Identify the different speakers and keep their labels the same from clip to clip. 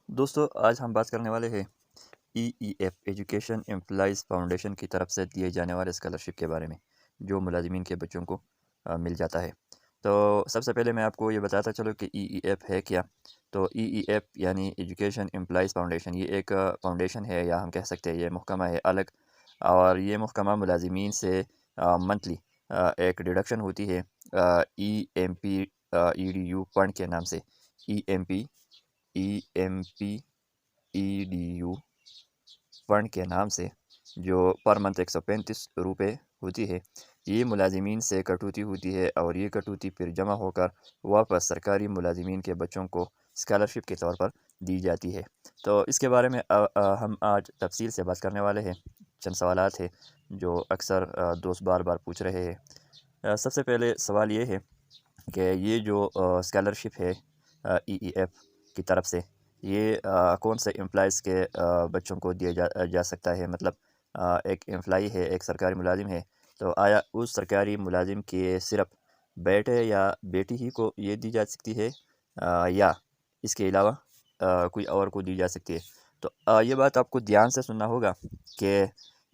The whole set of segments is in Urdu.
Speaker 1: دوستو آج ہم بات کرنے والے ہیں E E F education employees foundation کی طرف سے دیے جانے والے اسکالرشپ کے بارے میں جو ملازمین کے بچوں کو مل جاتا ہے۔ تو سب سے پہلے میں آپ کو یہ بتاتا چلوں کہ ای ای ایف ہے کیا۔ تو ای ای ایف یعنی ایجوکیشن امپلائز فاؤنڈیشن، یہ ایک فاؤنڈیشن ہے یا ہم کہہ سکتے ہیں یہ محکمہ ہے الگ، اور یہ محکمہ ملازمین سے منتھلی ایک ڈیڈکشن ہوتی ہے E M P E D U fund کے نام سے، E M P E D U fund کے نام سے، جو پر منتھ 135 روپے ہوتی ہے۔ یہ ملازمین سے کٹوتی ہوتی ہے اور یہ کٹوتی پھر جمع ہو کر واپس سرکاری ملازمین کے بچوں کو اسکالرشپ کے طور پر دی جاتی ہے۔ تو اس کے بارے میں ہم آج تفصیل سے بات کرنے والے ہیں۔ چند سوالات ہیں جو اکثر دوست بار بار پوچھ رہے ہیں۔ سب سے پہلے سوال یہ ہے کہ یہ جو اسکالرشپ ہے ای ای ایف کی طرف سے، یہ کون سے امپلائز کے بچوں کو دیا جا سکتا ہے۔ مطلب ایک امپلائی ہے، ایک سرکاری ملازم ہے، تو آیا اس سرکاری ملازم کے صرف بیٹے یا بیٹی ہی کو یہ دی جا سکتی ہے یا اس کے علاوہ کوئی اور کو دی جا سکتی ہے؟ تو یہ بات آپ کو دھیان سے سننا ہوگا کہ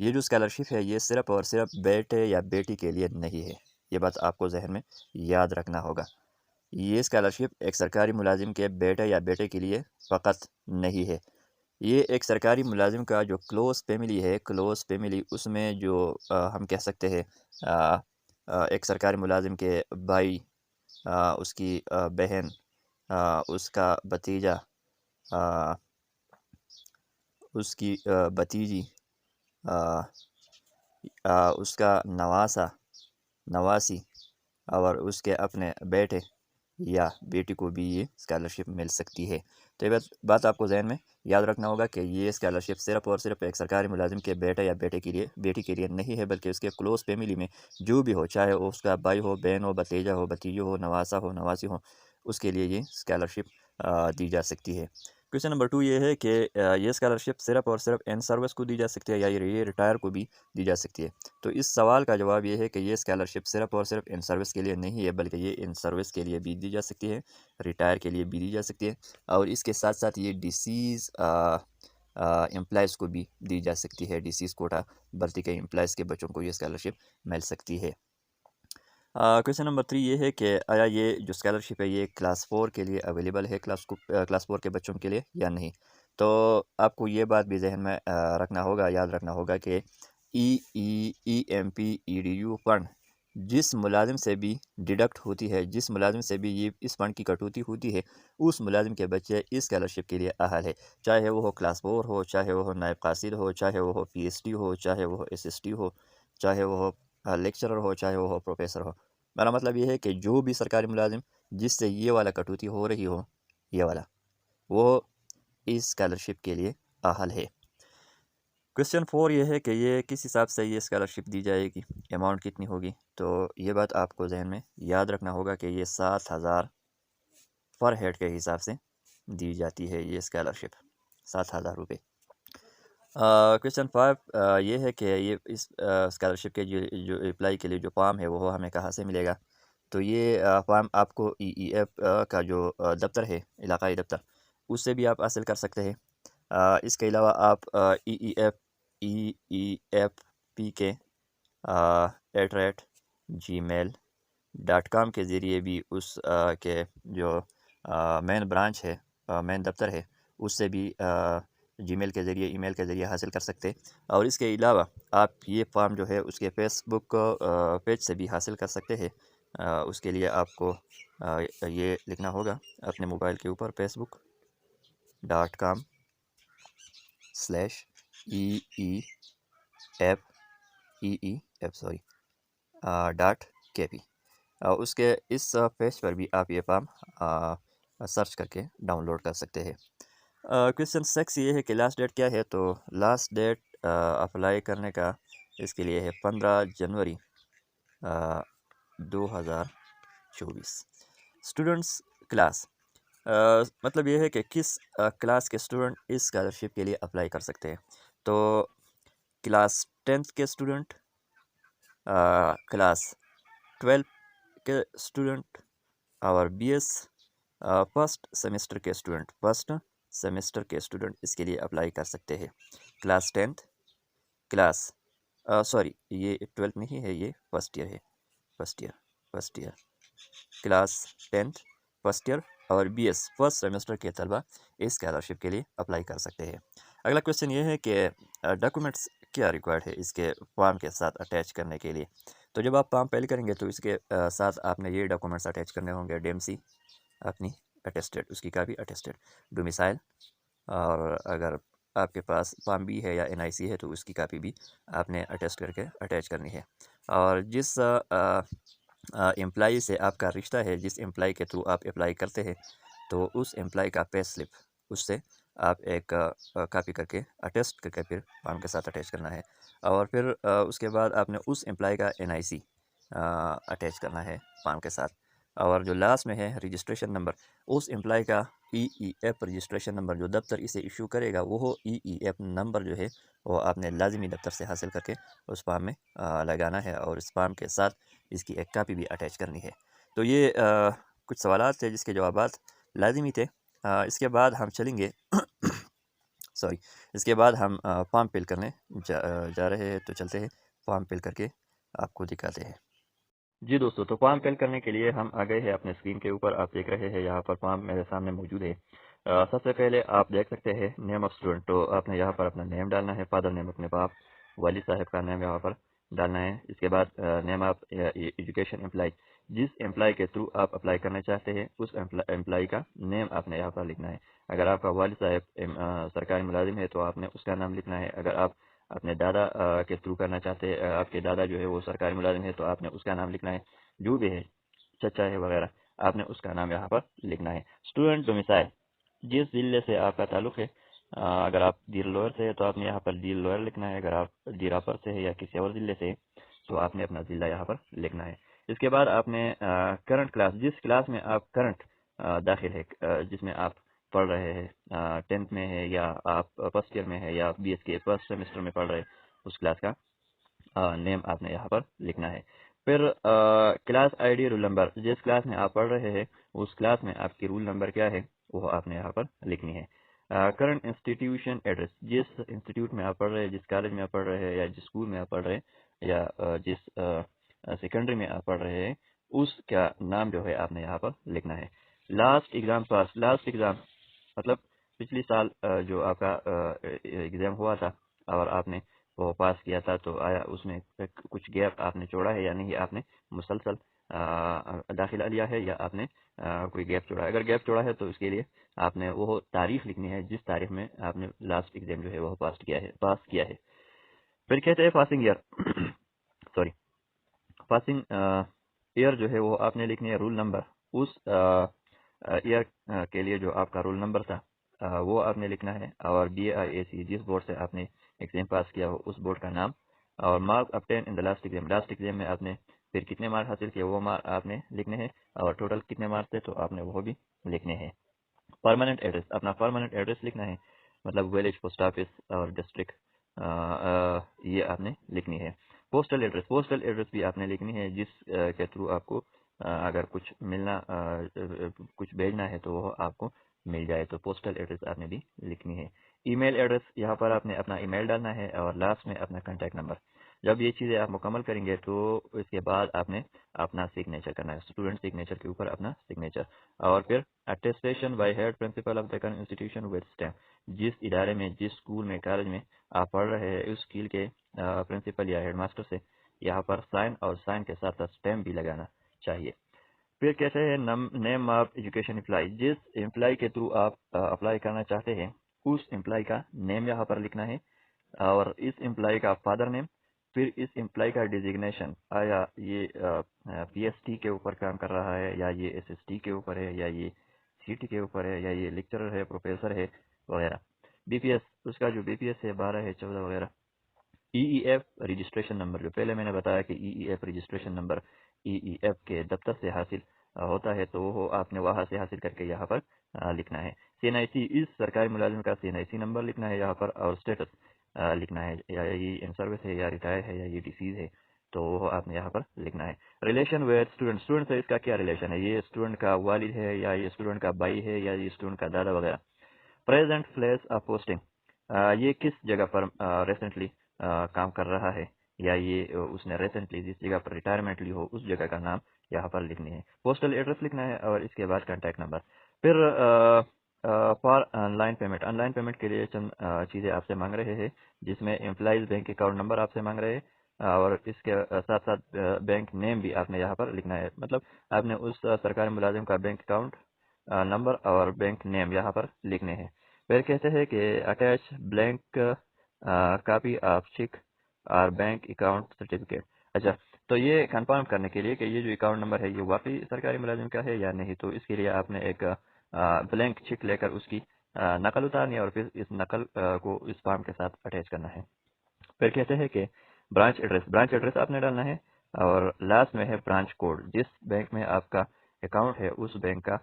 Speaker 1: یہ جو اسکالرشپ ہے یہ صرف اور صرف بیٹے یا بیٹی کے لیے نہیں ہے۔ یہ بات آپ کو ذہن میں یاد رکھنا ہوگا۔ یہ اسکالرشپ ایک سرکاری ملازم کے بیٹے یا بیٹے کے لیے فقط نہیں ہے۔ یہ ایک سرکاری ملازم کا جو کلوز فیملی ہے، کلوز فیملی، اس میں جو ہم کہہ سکتے ہیں ایک سرکاری ملازم کے بھائی، اس کی بہن، اس کا بھتیجا، اس کی بھتیجی، اس کا نواسہ، نواسی، اور اس کے اپنے بیٹے یا بیٹی کو بھی یہ اسکالرشپ مل سکتی ہے۔ تو یہ بات آپ کو ذہن میں یاد رکھنا ہوگا کہ یہ اسکالرشپ صرف اور صرف ایک سرکاری ملازم کے بیٹے یا بیٹی کے لیے نہیں ہے، بلکہ اس کے کلوز فیملی میں جو بھی ہو، چاہے وہ اس کا بھائی ہو، بہن ہو، بھتیجا ہو، بھتیجی ہو، نواسہ ہو، نواسی ہو، اس کے لیے یہ اسکالرشپ دی جا سکتی ہے۔ کویشچن نمبر 2 یہ ہے کہ یہ اسکالرشپ صرف اور صرف ان سروس کو دی جا سکتی ہے یا یہ ریٹائر کو بھی دی جا سکتی ہے؟ تو اس سوال کا جواب یہ ہے کہ یہ اسکالرشپ صرف اور صرف ان سروس کے لیے نہیں ہے، بلکہ یہ ان سروس کے لیے بھی دی جا سکتی ہے، ریٹائر کے لیے بھی دی جا سکتی ہے، اور اس کے ساتھ ساتھ یہ ڈیسیز امپلائز کو بھی دی جا سکتی ہے۔ ڈیسیز کوٹا بھرتی کے امپلائز کے بچوں کو یہ اسکالرشپ مل سکتی ہے۔ کویشچن نمبر 3 یہ ہے کہ آیا یہ جو اسکالرشپ ہے یہ کلاس 4 کے لیے اویلیبل ہے، کلاس 4 کے بچوں کے لیے یا نہیں؟ تو آپ کو یہ بات بھی ذہن میں رکھنا ہوگا، یاد رکھنا ہوگا کہ E M P E D U fund جس ملازم سے بھی ڈیڈکٹ ہوتی ہے، جس ملازم سے بھی یہ اس فنڈ کی کٹوتی ہوتی ہے، اس ملازم کے بچے اس اسکالرشپ کے لیے اہل ہے، چاہے وہ ہو کلاس 4 ہو، چاہے وہ ہو نائب قاصد ہو، چاہے وہ ہو پی ایس ٹی ہو، چاہے وہ ہو ایس ایس ٹی ہو، چاہے وہ ہو لیکچرر ہو، چاہے وہ ہو پروفیسر ہو۔ میرا مطلب یہ ہے کہ جو بھی سرکاری ملازم جس سے یہ والا کٹوتی ہو رہی ہو، یہ والا، وہ اس اسکالرشپ کے لیے اہل ہے۔ کویشچن 4 یہ ہے کہ یہ کس حساب سے یہ اسکالرشپ دی جائے گی، اماؤنٹ کتنی ہوگی؟ تو یہ بات آپ کو ذہن میں یاد رکھنا ہوگا کہ یہ 7,000 پر ہیڈ کے حساب سے دی جاتی ہے یہ اسکالرشپ، 7,000 روپے۔ کویشچن 5 یہ ہے کہ یہ اس اسکالرشپ کے جو اپلائی کے لیے جو فارم ہے وہ ہمیں کہاں سے ملے گا؟ تو یہ فارم آپ کو ای ای ایف کا جو دفتر ہے، علاقائی دفتر، اس سے بھی آپ حاصل کر سکتے ہیں۔ اس کے علاوہ آپ EEFPK @gmail.com کے ذریعے بھی اس کے جو مین برانچ ہے، مین دفتر ہے، اس سے بھی ای میل کے ذریعے حاصل کر سکتے۔ اور اس کے علاوہ آپ یہ فارم جو ہے اس کے فیس بک پیج سے بھی حاصل کر سکتے ہیں۔ اس کے لیے آپ کو یہ لکھنا ہوگا اپنے موبائل کے اوپر facebook.com/EEF اس پیج پر بھی آپ یہ فارم سرچ کر کے ڈاؤن لوڈ کر سکتے ہیں۔ کویشچن 6 یہ ہے کہ لاسٹ ڈیٹ کیا ہے؟ تو لاسٹ ڈیٹ اپلائی کرنے کا اس کے لیے ہے 15 جنوری 2024۔ اسٹوڈنٹس کلاس، مطلب یہ ہے کہ کس کلاس کے اسٹوڈنٹ اس اسکالرشپ کے لیے اپلائی کر سکتے ہیں؟ تو کلاس 10 کے اسٹوڈنٹ، کلاس 12 کے اسٹوڈنٹ، اور BS فرسٹ سیمسٹر کے اسٹوڈنٹ، فرسٹ سیمسٹر کے اسٹوڈنٹ اس کے لیے اپلائی کر سکتے ہیں۔ کلاس 10th، کلاس سوری یہ 12 نہیں ہے، یہ فرسٹ ایئر ہے، first year class 10th first year اور بی ایس فرسٹ سیمسٹر کے طلبہ اس اسکالرشپ کے لیے اپلائی کر سکتے ہیں۔ اگلا کویشچن یہ ہے کہ ڈاکومنٹس کیا ریکوائرڈ ہے اس کے فارم کے ساتھ اٹیچ کرنے کے لیے۔ تو جب آپ فارم فل کریں گے تو اس کے ساتھ آپ نے یہ ڈاکومنٹس اٹیچ کرنے ہوں گے: ڈی ایم سی اپنی اٹیسٹیڈ، اس کی کاپی اٹیسٹیڈ، ڈومیسائل، اور اگر آپ کے پاس فارم بی ہے یا این آئی سی ہے تو اس کی کاپی بھی آپ نے اٹیسٹ کر کے اٹیچ کرنی ہے۔ اور جس امپلائی سے آپ کا رشتہ ہے، جس امپلائی کے تھرو آپ اپلائی کرتے ہیں، تو اس امپلائی کا پے سلپ اس سے آپ ایک کاپی کر کے اٹیسٹ کر کے پھر فارم کے ساتھ اٹیچ کرنا ہے۔ اور پھر اس کے بعد آپ نے اس امپلائی کا این آئی سی اٹیچ کرنا ہے فارم کے ساتھ۔ اور جو لاسٹ میں ہے رجسٹریشن نمبر، اس امپلائی کا ای ای ایف رجسٹریشن نمبر جو دفتر اسے ایشو کرے گا، وہ ای ای ایف نمبر جو ہے وہ آپ نے لازمی دفتر سے حاصل کر کے اس فارم میں لگانا ہے، اور اس فارم کے ساتھ اس کی ایک کاپی بھی اٹیچ کرنی ہے۔ تو یہ کچھ سوالات تھے جس کے جوابات لازمی تھے۔ اس کے بعد ہم چلیں گے اس کے بعد ہم فارم فل کرنے جا رہے ہیں، تو چلتے ہیں فارم فل کر کے آپ کو دکھاتے ہیں۔ جی دوستو، تو فارم فل کرنے کے لیے ہم آ گئے ہیں اپنے اسکرین کے اوپر۔ آپ دیکھ رہے ہیں یہاں پر فارم میرے سامنے موجود ہے۔ سب سے پہلے آپ دیکھ سکتے ہیں نیم آف اسٹوڈنٹ، تو آپ نے یہاں پر اپنا نیم ڈالنا ہے، فادر نیم اپنے باپ والد صاحب کا نیم یہاں پر ڈالنا ہے۔ اس کے بعد نیم آف ایجوکیشن امپلائی، جس امپلائی کے تھرو آپ اپلائی کرنا چاہتے ہیں اس امپلائی کا نیم آپ نے یہاں پر لکھنا ہے۔ اگر آپ کا والد صاحب سرکاری ملازم ہے تو آپ نے اس کا نام لکھنا ہے۔ اگر آپ اپنے دادا کے تھرو کرنا چاہتے ہیں، آپ کے دادا جو ہے وہ سرکاری ملازم ہے تو آپ نے اس کا نام لکھنا ہے۔ جو بھی ہے، چچا ہے وغیرہ، آپ نے اس کا نام یہاں پر لکھنا ہے۔ اسٹوڈنٹ ڈومیسائل، جس ضلع سے آپ کا تعلق ہے، اگر آپ دیر لوئر سے ہے تو آپ نے یہاں پر دیر لوئر لکھنا ہے۔ اگر آپ دیر اپر سے ہے یا کسی اور ضلع سے ہے تو آپ نے اپنا ضلع یہاں پر لکھنا ہے۔ اس کے بعد آپ نے کرنٹ کلاس، جس کلاس میں آپ کرنٹ داخل ہے، جس میں آپ پڑھ رہے ہیں، 10th میں ہے یا آپ فرسٹ ایئر میں ہے یا بی ایس کے فرسٹ سیمسٹر میں پڑھ رہے ہیں، اس کلاس کا نیم آپ نے یہاں پر لکھنا ہے۔ پھر class I D, roll number, جس کلاس میں آپ پڑھ رہے ہیں اس کلاس میں آپ کی رول نمبر کیا ہے وہ آپ نے یہاں پر لکھنی ہے۔ کرنٹ انسٹیٹیوشن ایڈریس، جس انسٹیٹیوٹ میں آپ پڑھ رہے ہیں، جس کالج میں آپ پڑھ رہے ہیں یا جس اسکول میں آپ پڑھ رہے ہیں یا جس سیکنڈری میں آپ پڑھ رہے ہیں، اس کا نام جو ہے آپ نے یہاں پر لکھنا ہے۔ Last exam pass, last exam مطلب پچھلی سال جو آپ کا ایگزام ہوا تھا اور آپ نے وہ پاس کیا تھا، تو آیا اس میں کچھ گیپ آپ نے چھوڑا ہے یا نہیں، آپ نے مسلسل داخلہ لیا ہے یا آپ نے کوئی گیپ چھوڑا ہے؟ اگر گیپ چھوڑا ہے تو اس کے لیے آپ نے وہ تاریخ لکھنی ہے جس تاریخ میں آپ نے لاسٹ ایگزام جو ہے وہ پاس کیا ہے۔ پھر کہتے ہیں passing year sorry passing year جو ہے وہ آپ نے لکھنی ہے رول نمبر، اس ایئر کے لیے جو آپ کا رول نمبر تھا وہ آپ نے لکھنا ہے، اور بی آئی اے سی، جس بورڈ سے آپ نے ایگزام پاس کیا ہو اس بورڈ کا نام، اور mark اپٹین in the last exam, last exam میں آپ نے پھر کتنے مارک حاصل کیے وہ مارک آپ نے لکھنے ہیں، اور ٹوٹل کتنے مارکس تھے تو آپ نے وہ بھی لکھنے ہیں۔ پرماننٹ ایڈریس، اپنا پرماننٹ ایڈریس لکھنا ہے، مطلب ولیج، پوسٹ آفس اور ڈسٹرکٹ، یہ آپ نے لکھنی ہے۔ پوسٹل ایڈریس، پوسٹل ایڈریس بھی آپ نے لکھنی ہے، جس کے تھرو آپ کو اگر کچھ ملنا کچھ بھیجنا ہے تو وہ آپ کو مل جائے، تو پوسٹل ایڈریس آپ نے بھی لکھنی ہے۔ ای میل ایڈریس، یہاں پر آپ نے اپنا ای میل ڈالنا ہے، اور لاسٹ میں اپنا کانٹیکٹ نمبر۔ جب یہ چیزیں آپ مکمل کریں گے تو اس کے بعد آپ نے اپنا سگنیچر کرنا ہے، اسٹوڈنٹ سگنیچر کے اوپر اپنا سگنیچر، اور پھر attestation by head principal of the current institution with stamp, جس ادارے میں، جس اسکول میں، کالج میں آپ پڑھ رہے ہیں اس اسکول کے پرنسپل یا ہیڈ ماسٹر سے یہاں پر سائن، اور سائن کے ساتھ اسٹیمپ بھی لگانا چاہیے۔ پھر کہتے ہیں نیم آف ایجوکیشن امپلائی، جس امپلائی کے تھرو آپ اپلائی کرنا چاہتے ہیں اس امپلائی کا نیم یہاں پر لکھنا ہے، اور اس امپلائی کا فادر نیم، پھر اس امپلائی کا ڈیزگنیشن، آیا یہ پی ایس ٹی کے اوپر کام کر رہا ہے یا یہ ایس ایس ٹی کے اوپر ہے یا یہ سی ٹی کے اوپر ہے یا یہ لیکچرر ہے، پروفیسر ہے وغیرہ۔ بی پی ایس، اس کا جو بی پی ایس ہے 12 ہے 14 وغیرہ۔ ای ای ایف رجسٹریشن نمبر، جو پہلے میں نے بتایا کہ ای ای ایف رجسٹریشن نمبر ای ای ایف کے دفتر سے حاصل ہوتا ہے، تو وہ آپ نے وہاں سے حاصل کر کے یہاں پر لکھنا ہے۔ سی این آئی سی، اس سرکاری ملازم کا سی این آئی سی نمبر لکھنا ہے یہاں پر، اور اسٹیٹس لکھنا ہے، یا یہ ان سروس ہے یا ریٹائر ہے یا یہ ڈیسیز ہے، تو وہ آپ نے یہاں پر لکھنا ہے۔ ریلیشن ود اسٹوڈنٹ، اسٹوڈنٹ سے اس کا کیا ریلیشن ہے، یہ اسٹوڈنٹ کا والد ہے یا یہ اسٹوڈنٹ کا بھائی ہے یا یہ اسٹوڈنٹ کا دادا وغیرہ، present place of posting, یہ کس جگہ پر ریسنٹلی کام کر رہا ہے، یا یہ اس نے ریسنٹلی جس جگہ پر ریٹائرمنٹ لی ہو اس جگہ کا نام یہاں پر لکھنی ہے. پوسٹل ایڈریس لکھنا ہے اور اس کے بعد کانٹیکٹ نمبر. پھر for on line payment, on line payment کے لیے چند چیزیں آپ سے مانگ رہے ہیں، جس میں امپلائیز بینک اکاؤنٹ نمبر آپ سے مانگ رہے ہیں، اور اس کے ساتھ ساتھ بینک نیم بھی آپ نے یہاں پر لکھنا ہے. مطلب آپ نے اس سرکاری ملازم کا بینک اکاؤنٹ نمبر اور بینک نیم یہاں پر لکھنے ہیں. پھر کہتے ہیں کہ attach blank copy of check اور بینک اکاؤنٹ سرٹیفکیٹ. اچھا، تو یہ کنفرم کرنے کے لیے کہ یہ جو اکاؤنٹ نمبر ہے یہ واقعی سرکاری ملازم کا ہے یا نہیں، تو اس کے لیے آپ نے ایک بلینک چیک لے کر اس کی نقل اتارنی ہے اور پھر اس نقل کو اس فارم کے ساتھ اٹیچ کرنا ہے. پھر کہتے ہیں کہ برانچ ایڈریس، برانچ ایڈریس آپ نے ڈالنا ہے، اور لاسٹ میں ہے برانچ کوڈ. جس بینک میں آپ کا اکاؤنٹ ہے اس بینک کا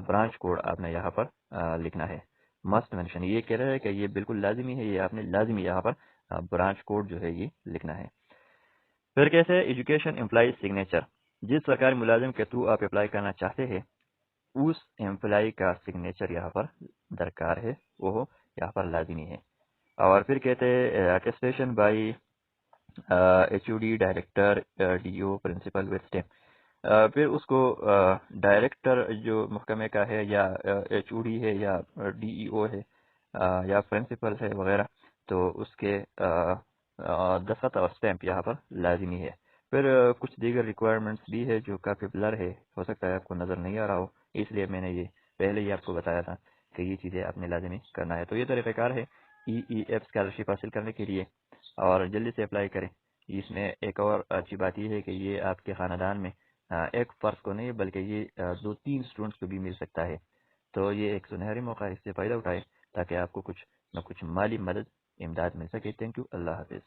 Speaker 1: برانچ کوڈ آپ نے یہاں پر لکھنا ہے. مسٹ مینشن، یہ کہہ رہا ہے کہ یہ بالکل لازمی ہے، یہ آپ نے لازمی یہاں پر برانچ کوڈ جو ہے یہ لکھنا ہے. پھر کیسے ایجوکیشن امپلائی سگنیچر، جس سرکاری ملازم کے تھرو آپ اپلائی کرنا چاہتے ہیں اس امپلائی کا سگنیچر یہاں پر درکار ہے، وہ یہاں پر لازمی ہے. اور پھر کہتے ہیں attestation by H O D, director, D O, principal with stamp. پھر اس کو ڈائریکٹر جو محکمے کا ہے، یا ایچ او ڈی ہے، یا ڈی ای او ہے، یا پرنسپل ہے وغیرہ، تو اس کے دستخط اور اسٹیمپ یہاں پر لازمی ہے. پھر کچھ دیگر ریکوائرمنٹس بھی ہے جو کافی بلر ہے، ہو سکتا ہے آپ کو نظر نہیں آ رہا ہو، اس لیے میں نے یہ پہلے ہی آپ کو بتایا تھا کہ یہ چیزیں آپ نے لازمی کرنا ہے. تو یہ طریقہ کار ہے ای ای ایف اسکالرشپ حاصل کرنے کے لیے، اور جلدی سے اپلائی کریں. اس میں ایک اور اچھی بات یہ ہے کہ یہ آپ کے خاندان میں ایک فرد کو نہیں بلکہ یہ 2-3 اسٹوڈنٹس کو بھی مل سکتا ہے. تو یہ ایک سنہری موقع ہے، اس سے فائدہ اٹھائے تاکہ آپ کو کچھ نہ کچھ مالی مدد، امداد مل سکے. تھینک یو، اللہ حافظ.